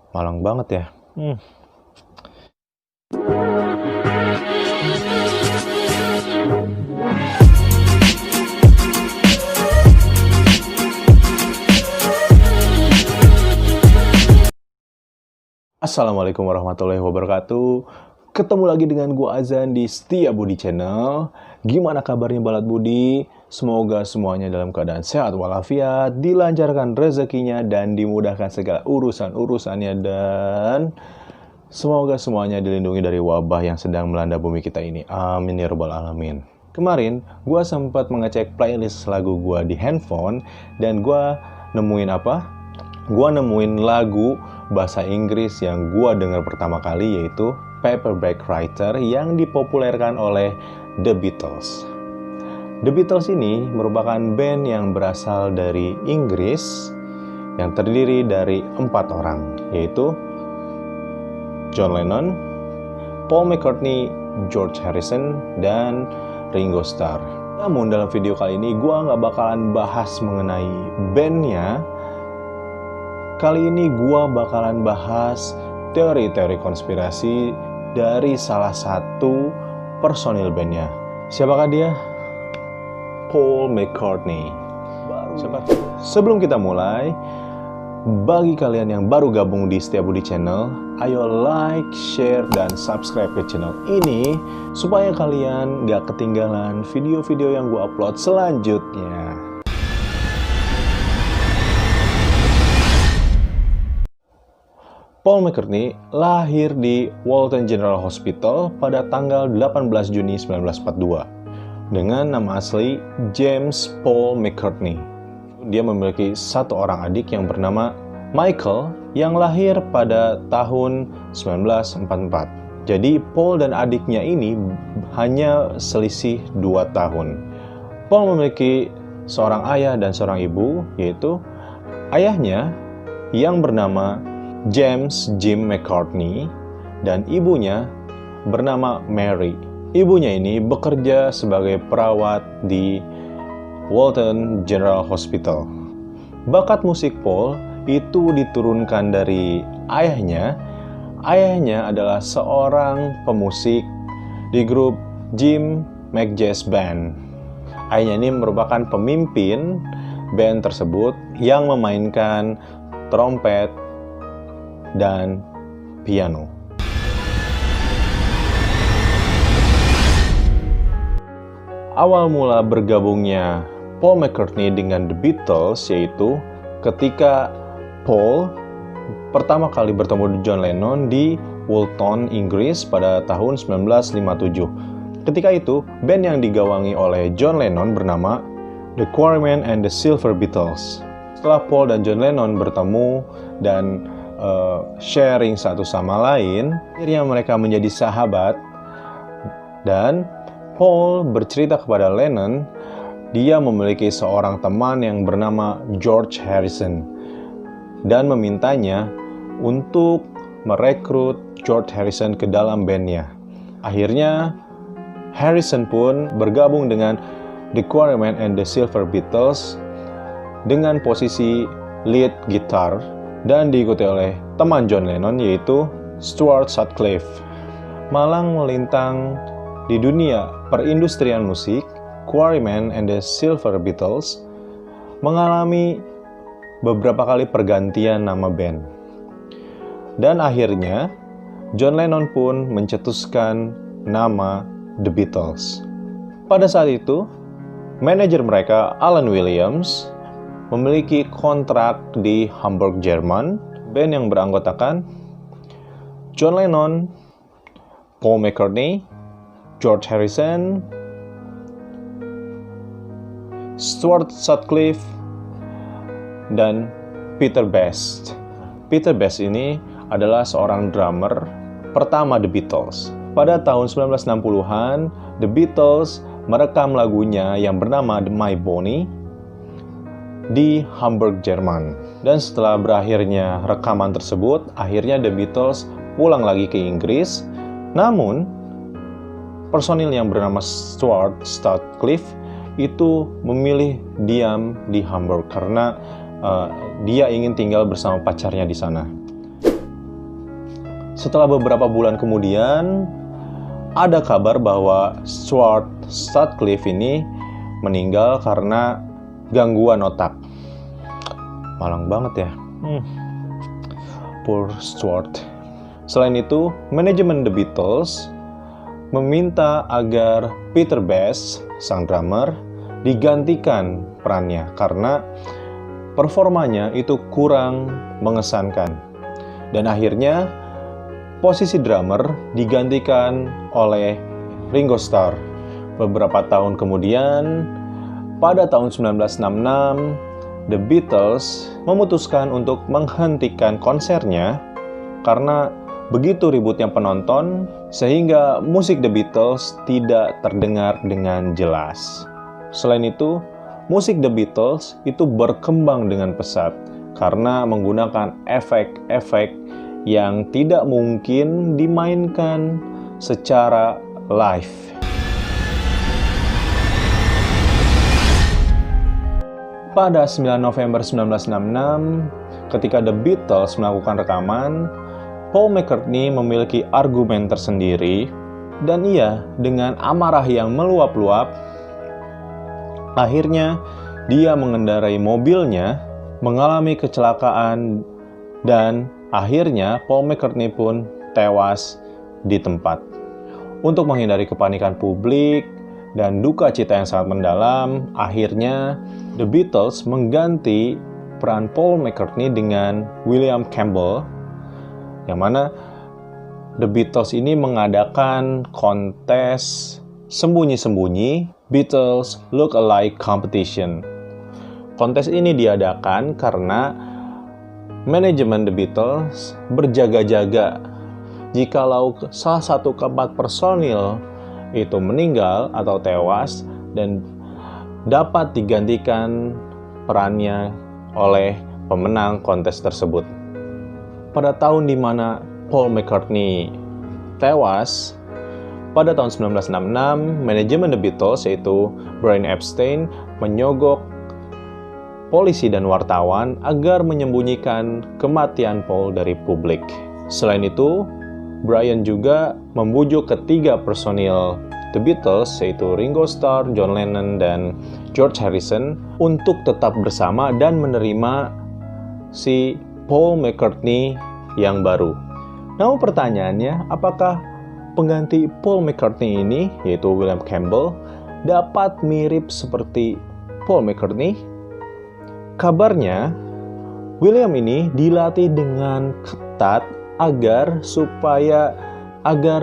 Malang banget ya. Assalamualaikum warahmatullahi wabarakatuh. Ketemu lagi dengan gua Azan di Setia Budi Channel. Gimana kabarnya Balat Budi? Semoga semuanya dalam keadaan sehat walafiat, dilancarkan rezekinya dan dimudahkan segala urusan-urusannya, dan semoga semuanya dilindungi dari wabah yang sedang melanda bumi kita ini. Amin ya rabbal alamin. Kemarin gua sempat mengecek playlist lagu gua di handphone dan gua nemuin apa? Gua nemuin lagu bahasa Inggris yang gua dengar pertama kali, yaitu Paperback Writer yang dipopulerkan oleh The Beatles. The Beatles ini merupakan band yang berasal dari Inggris yang terdiri dari 4 orang, yaitu John Lennon, Paul McCartney, George Harrison, dan Ringo Starr. Namun dalam video kali ini gua nggak bakalan bahas mengenai bandnya. Kali ini gua bakalan bahas teori-teori konspirasi dari salah satu personil bandnya. Siapakah dia? Paul McCartney. Sebelum kita mulai, bagi kalian yang baru gabung di Setia Budi Channel, ayo like, share, dan subscribe ke channel ini supaya kalian gak ketinggalan video-video yang gue upload selanjutnya. Paul McCartney lahir di Walton General Hospital pada tanggal 18 Juni 1942 dengan nama asli James Paul McCartney. Dia memiliki satu orang adik yang bernama Michael yang lahir pada tahun 1944. Jadi Paul dan adiknya ini hanya selisih 2 tahun. Paul memiliki seorang ayah dan seorang ibu, yaitu ayahnya yang bernama James Jim McCartney dan ibunya bernama Mary. Ibunya ini bekerja sebagai perawat di Walton General Hospital. Bakat musik Paul itu diturunkan dari ayahnya. Ayahnya adalah seorang pemusik di grup Jim McJazz Band. Ayahnya ini merupakan pemimpin band tersebut yang memainkan trompet dan piano. Awal mula bergabungnya Paul McCartney dengan The Beatles yaitu ketika Paul pertama kali bertemu John Lennon di Walton, Inggris pada tahun 1957. Ketika itu, band yang digawangi oleh John Lennon bernama The Quarrymen and the Silver Beatles. Setelah Paul dan John Lennon bertemu dan sharing satu sama lain, akhirnya mereka menjadi sahabat, dan Paul bercerita kepada Lennon dia memiliki seorang teman yang bernama George Harrison dan memintanya untuk merekrut George Harrison ke dalam bandnya. Akhirnya Harrison pun bergabung dengan The Quarrymen and the Silver Beatles dengan posisi lead gitar dan diikuti oleh teman John Lennon yaitu Stuart Sutcliffe. Malang melintang di dunia perindustrian musik, Quarrymen and the Silver Beatles mengalami beberapa kali pergantian nama band. Dan akhirnya John Lennon pun mencetuskan nama The Beatles. Pada saat itu, manajer mereka Alan Williams memiliki kontrak di Hamburg, Jerman. Band yang beranggotakan John Lennon, Paul McCartney, George Harrison, Stuart Sutcliffe, dan Peter Best. Peter Best ini adalah seorang drummer pertama The Beatles. Pada tahun 1960-an, The Beatles merekam lagunya yang bernama My Bonnie di Hamburg, Jerman. Dan setelah berakhirnya rekaman tersebut, akhirnya The Beatles pulang lagi ke Inggris. Namun, personil yang bernama Stuart Sutcliffe itu memilih diam di Hamburg karena dia ingin tinggal bersama pacarnya di sana. Setelah beberapa bulan kemudian, ada kabar bahwa Stuart Sutcliffe ini meninggal karena gangguan otak. Malang banget ya. Poor Stuart. Selain itu, manajemen The Beatles meminta agar Peter Best, sang drummer, digantikan perannya karena performanya itu kurang mengesankan. Dan akhirnya posisi drummer digantikan oleh Ringo Starr. Beberapa tahun kemudian, pada tahun 1966, The Beatles memutuskan untuk menghentikan konsernya karena begitu ributnya penonton sehingga musik The Beatles tidak terdengar dengan jelas. Selain itu, musik The Beatles itu berkembang dengan pesat karena menggunakan efek-efek yang tidak mungkin dimainkan secara live. Pada 9 November 1966, ketika The Beatles melakukan rekaman, Paul McCartney memiliki argumen tersendiri, dan ia dengan amarah yang meluap-luap, akhirnya dia mengendarai mobilnya, mengalami kecelakaan, dan akhirnya Paul McCartney pun tewas di tempat. Untuk menghindari kepanikan publik dan duka cita yang sangat mendalam, akhirnya The Beatles mengganti peran Paul McCartney dengan William Campbell, yang mana The Beatles ini mengadakan kontes sembunyi-sembunyi Beatles Look-alike Competition. Kontes ini diadakan karena manajemen The Beatles berjaga-jaga jikalau salah satu keempat personil itu meninggal atau tewas dan dapat digantikan perannya oleh pemenang kontes tersebut. Pada tahun di mana Paul McCartney tewas, pada tahun 1966, manajemen The Beatles yaitu Brian Epstein menyogok polisi dan wartawan agar menyembunyikan kematian Paul dari publik. Selain itu, Brian juga membujuk ketiga personil The Beatles yaitu Ringo Starr, John Lennon, dan George Harrison untuk tetap bersama dan menerima si Paul McCartney yang baru. Namun pertanyaannya, apakah pengganti Paul McCartney ini, yaitu William Campbell, dapat mirip seperti Paul McCartney? Kabarnya, William ini dilatih dengan ketat agar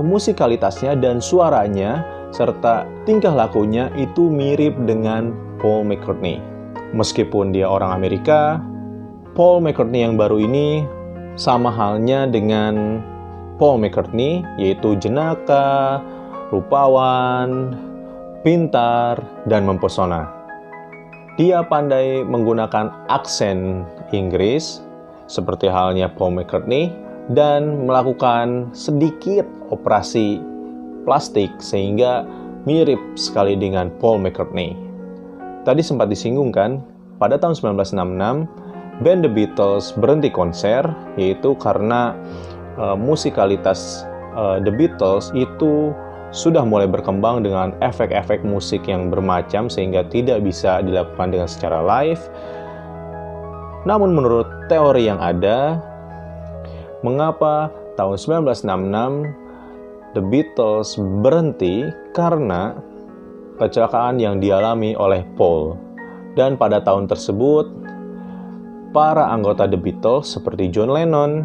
musikalitasnya dan suaranya serta tingkah lakunya itu mirip dengan Paul McCartney. Meskipun dia orang Amerika, Paul McCartney yang baru ini sama halnya dengan Paul McCartney, yaitu jenaka, rupawan, pintar, dan mempesona. Dia pandai menggunakan aksen Inggris, seperti halnya Paul McCartney, dan melakukan sedikit operasi plastik sehingga mirip sekali dengan Paul McCartney. Tadi sempat disinggung kan, pada tahun 1966, band The Beatles berhenti konser, yaitu karena musikalitas The Beatles itu sudah mulai berkembang dengan efek-efek musik yang bermacam sehingga tidak bisa dilakukan dengan secara live. Namun menurut teori yang ada, mengapa tahun 1966 The Beatles berhenti karena kecelakaan yang dialami oleh Paul. Dan pada tahun tersebut, para anggota The Beatles seperti John Lennon,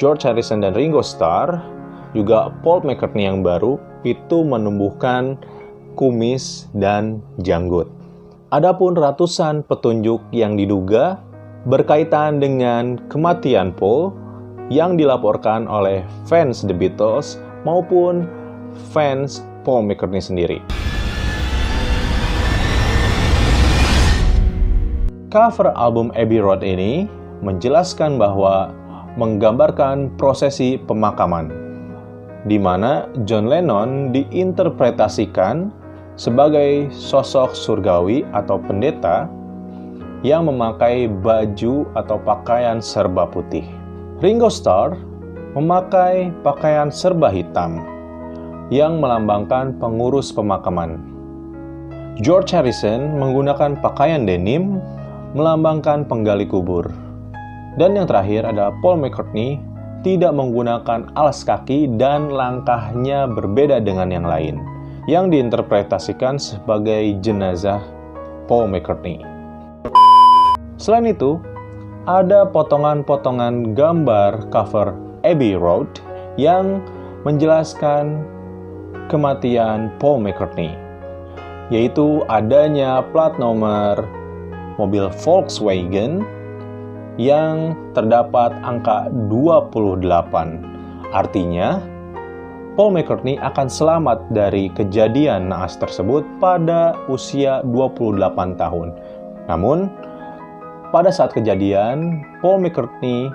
George Harrison, dan Ringo Starr, juga Paul McCartney yang baru, itu menumbuhkan kumis dan janggut. Adapun ratusan petunjuk yang diduga berkaitan dengan kematian Paul yang dilaporkan oleh fans The Beatles maupun fans Paul McCartney sendiri. Cover album Abbey Road ini menjelaskan bahwa menggambarkan prosesi pemakaman, di mana John Lennon diinterpretasikan sebagai sosok surgawi atau pendeta yang memakai baju atau pakaian serba putih. Ringo Starr memakai pakaian serba hitam yang melambangkan pengurus pemakaman. George Harrison menggunakan pakaian denim melambangkan penggali kubur. Dan yang terakhir adalah Paul McCartney tidak menggunakan alas kaki dan langkahnya berbeda dengan yang lain, yang diinterpretasikan sebagai jenazah Paul McCartney. Selain itu, ada potongan-potongan gambar cover Abbey Road yang menjelaskan kematian Paul McCartney, yaitu adanya plat nomor mobil Volkswagen yang terdapat angka 28. Artinya, Paul McCartney akan selamat dari kejadian naas tersebut pada usia 28 tahun. Namun, pada saat kejadian, Paul McCartney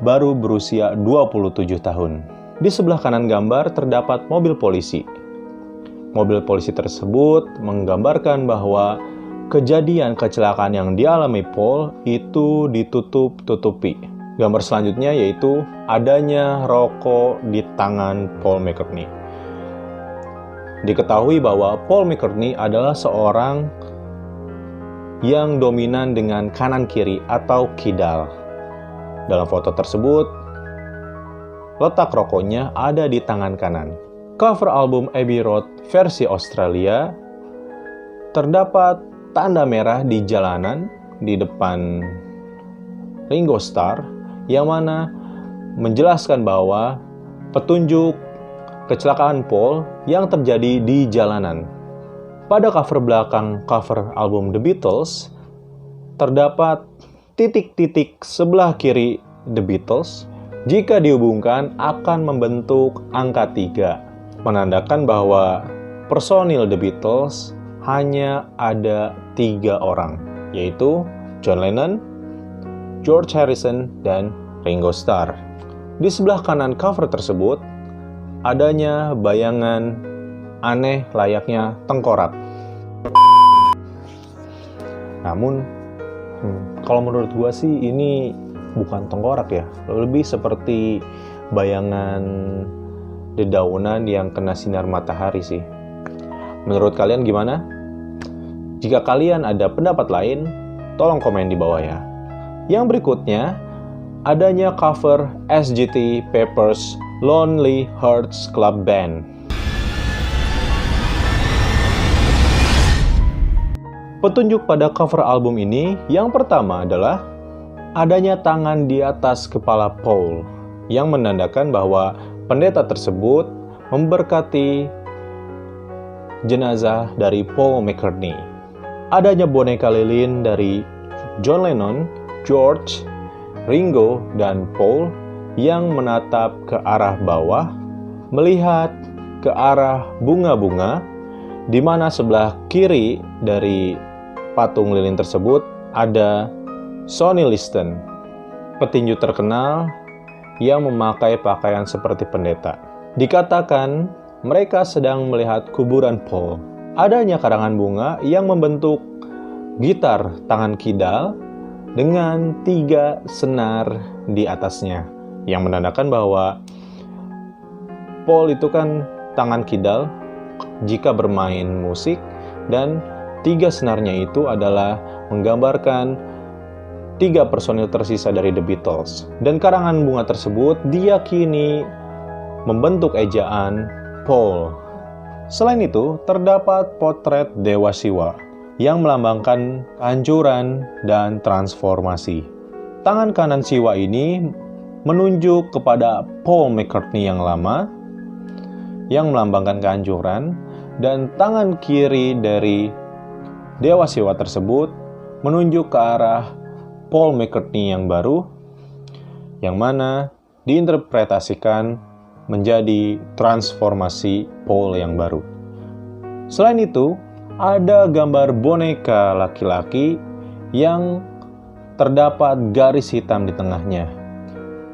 baru berusia 27 tahun. Di sebelah kanan gambar terdapat mobil polisi. Mobil polisi tersebut menggambarkan bahwa kejadian kecelakaan yang dialami Paul itu ditutup-tutupi. Gambar selanjutnya yaitu adanya rokok di tangan Paul McCartney. Diketahui bahwa Paul McCartney adalah seorang yang dominan dengan kanan-kiri atau kidal. Dalam foto tersebut, letak rokoknya ada di tangan kanan. Cover album Abbey Road versi Australia terdapat tanda merah di jalanan di depan Ringo Starr yang mana menjelaskan bahwa petunjuk kecelakaan Paul yang terjadi di jalanan. Pada cover belakang cover album The Beatles terdapat titik-titik sebelah kiri The Beatles jika dihubungkan akan membentuk angka 3, menandakan bahwa personil The Beatles hanya ada 3 orang, yaitu John Lennon, George Harrison, dan Ringo Starr. Di sebelah kanan cover tersebut, adanya bayangan aneh layaknya tengkorak. Namun, kalau menurut gua sih ini bukan tengkorak ya, lebih seperti bayangan dedaunan yang kena sinar matahari sih. Menurut kalian gimana? Jika kalian ada pendapat lain, tolong komen di bawah ya. Yang berikutnya, adanya cover SGT Pepper's Lonely Hearts Club Band. Petunjuk pada cover album ini, yang pertama adalah adanya tangan di atas kepala Paul, yang menandakan bahwa pendeta tersebut memberkati jenazah dari Paul McCartney. Adanya boneka lilin dari John Lennon, George, Ringo, dan Paul yang menatap ke arah bawah, melihat ke arah bunga-bunga, di mana sebelah kiri dari patung lilin tersebut ada Sonny Liston, petinju terkenal yang memakai pakaian seperti pendeta. Dikatakan mereka sedang melihat kuburan Paul. Adanya karangan bunga yang membentuk gitar tangan kidal dengan 3 senar di atasnya, yang menandakan bahwa Paul itu kan tangan kidal jika bermain musik, dan 3 senarnya itu adalah menggambarkan 3 personil tersisa dari The Beatles. Dan karangan bunga tersebut diyakini membentuk ejaan Paul. Selain itu, terdapat potret Dewa Siwa yang melambangkan kehancuran dan transformasi. Tangan kanan Siwa ini menunjuk kepada Paul McCartney yang lama, yang melambangkan kehancuran, dan tangan kiri dari Dewa Siwa tersebut menunjuk ke arah Paul McCartney yang baru, yang mana diinterpretasikan menjadi transformasi Paul yang baru. Selain itu, ada gambar boneka laki-laki yang terdapat garis hitam di tengahnya,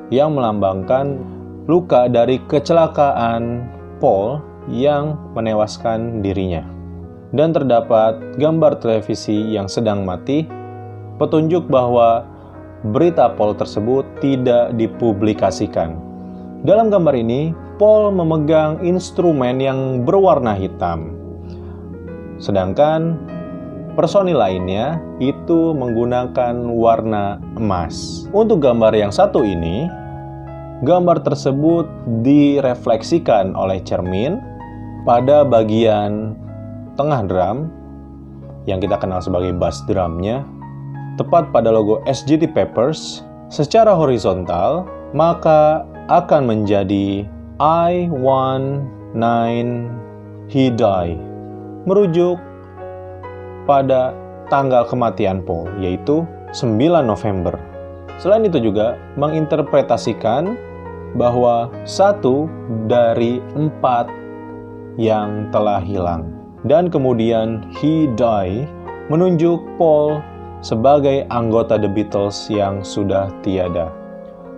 yang melambangkan luka dari kecelakaan Paul yang menewaskan dirinya. Dan terdapat gambar televisi yang sedang mati, petunjuk bahwa berita Paul tersebut tidak dipublikasikan. Dalam gambar ini, Paul memegang instrumen yang berwarna hitam. Sedangkan personil lainnya itu menggunakan warna emas. Untuk gambar yang satu ini, gambar tersebut direfleksikan oleh cermin pada bagian tengah drum yang kita kenal sebagai bass drumnya, tepat pada logo SGT Peppers secara horizontal, maka akan menjadi I19 He Die, merujuk pada tanggal kematian Paul, yaitu 9 November. Selain itu juga menginterpretasikan bahwa 1 dari 4 yang telah hilang. Dan kemudian He Die menunjuk Paul sebagai anggota The Beatles yang sudah tiada.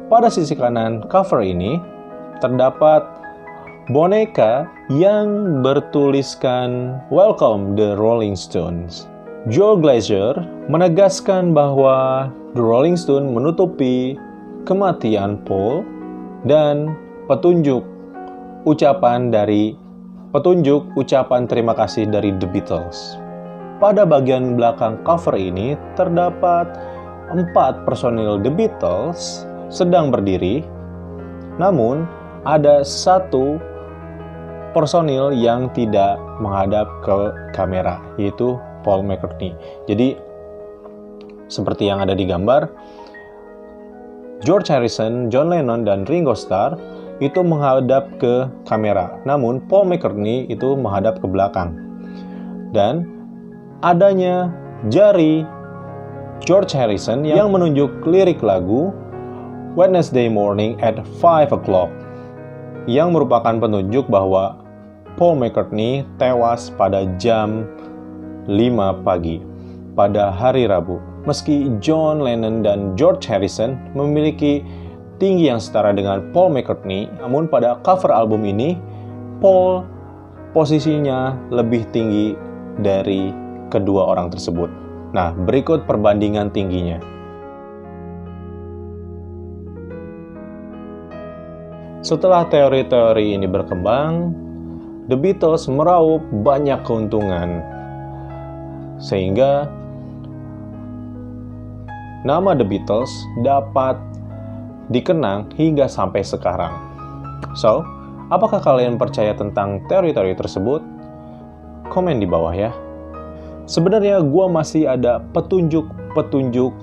Pada sisi kanan cover ini terdapat boneka yang bertuliskan Welcome the Rolling Stones. Joe Glazer menegaskan bahwa The Rolling Stones menutupi kematian Paul dan petunjuk ucapan terima kasih dari The Beatles. Pada bagian belakang cover ini terdapat 4 personil The Beatles sedang berdiri, namun ada 1 personil yang tidak menghadap ke kamera, yaitu Paul McCartney. Jadi seperti yang ada di gambar, George Harrison, John Lennon, dan Ringo Starr itu menghadap ke kamera, namun Paul McCartney itu menghadap ke belakang. Dan adanya jari George Harrison yang menunjuk lirik lagu Wednesday Morning at 5 o'clock, yang merupakan penunjuk bahwa Paul McCartney tewas pada jam 5 pagi pada hari Rabu. Meski John Lennon dan George Harrison memiliki tinggi yang setara dengan Paul McCartney, namun pada cover album ini Paul posisinya lebih tinggi dari kedua orang tersebut. Nah, berikut perbandingan tingginya. Setelah teori-teori ini berkembang, The Beatles meraup banyak keuntungan, sehingga nama The Beatles dapat dikenang hingga sampai sekarang. So, apakah kalian percaya tentang teori-teori tersebut? Komen di bawah ya. Sebenarnya gue masih ada petunjuk-petunjuk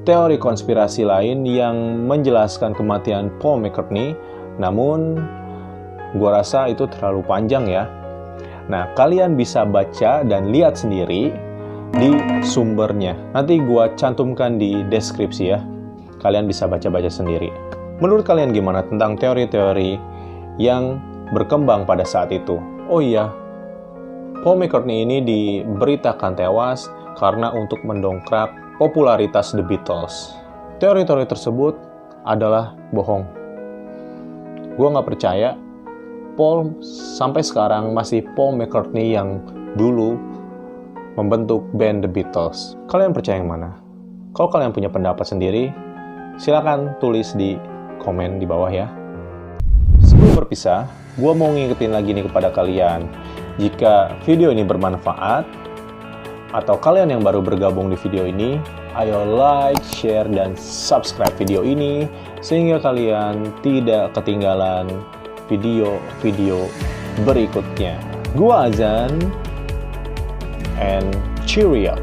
teori konspirasi lain yang menjelaskan kematian Paul McCartney, namun gue rasa itu terlalu panjang ya. Nah, kalian bisa baca dan lihat sendiri di sumbernya. Nanti gue cantumkan di deskripsi ya. Kalian bisa baca-baca sendiri. Menurut kalian gimana tentang teori-teori yang berkembang pada saat itu? Oh iya, Paul McCartney ini diberitakan tewas karena untuk mendongkrak popularitas The Beatles. Teori-teori tersebut adalah bohong. Gue gak percaya Paul sampai sekarang masih Paul McCartney yang dulu membentuk band The Beatles. Kalian percaya yang mana? Kalau kalian punya pendapat sendiri, silakan tulis di komen di bawah ya. Sebelum berpisah, gue mau ngingetin lagi nih kepada kalian, jika video ini bermanfaat atau kalian yang baru bergabung di video ini, ayo like, share, dan subscribe video ini sehingga kalian tidak ketinggalan video-video berikutnya. Gua Azan and cheerio.